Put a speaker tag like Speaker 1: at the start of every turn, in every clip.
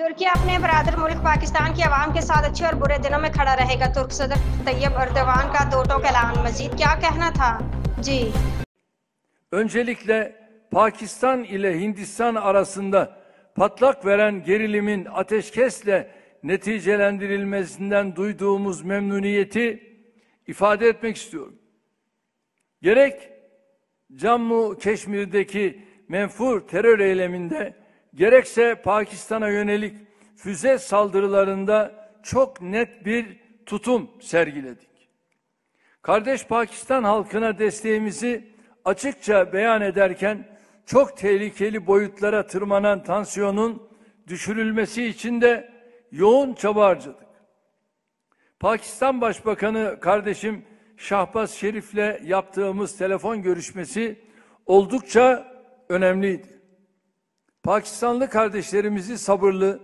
Speaker 1: तुर्की अपने बरादर मुल्क पाकिस्तान की आवाम के साथ अच्छे और बुरे दिनों में खड़ा रहेगा। तुर्क सदर तैयब एर्दोगान का दो टोक ऐलान। मजीद क्या कहना था? जी,
Speaker 2: Öncelikle Pakistan ile Hindistan arasında patlak veren gerilimin ateşkesle neticelendirilmesinden duyduğumuz memnuniyeti ifade etmek istiyorum. Gerek Cammu Keşmir'deki menfur terör eyleminde, gerekse Pakistan'a yönelik füze saldırılarında çok net bir tutum sergiledik. Kardeş Pakistan halkına desteğimizi açıkça beyan ederken çok tehlikeli boyutlara tırmanan tansiyonun düşürülmesi için de yoğun çaba harcadık. Pakistan Başbakanı kardeşim Şahbaz Şerif'le yaptığımız telefon görüşmesi oldukça önemliydi. Pakistanlı kardeşlerimizi sabırlı,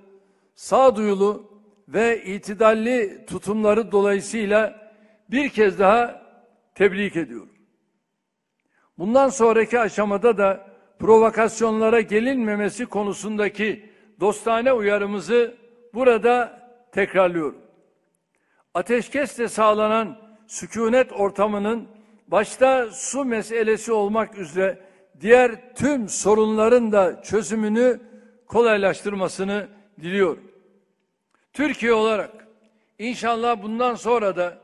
Speaker 2: sağduyulu ve itidalli tutumları dolayısıyla bir kez daha tebrik ediyorum. Bundan sonraki aşamada da provokasyonlara gelinmemesi konusundaki dostane uyarımızı burada tekrarlıyorum. Ateşkesle sağlanan sükunet ortamının başta su meselesi olmak üzere diğer tüm sorunların da çözümünü kolaylaştırmasını diliyorum. Türkiye olarak inşallah bundan sonra da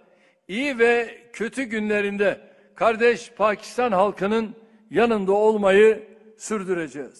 Speaker 2: iyi ve kötü günlerinde kardeş Pakistan halkının yanında olmayı sürdüreceğiz.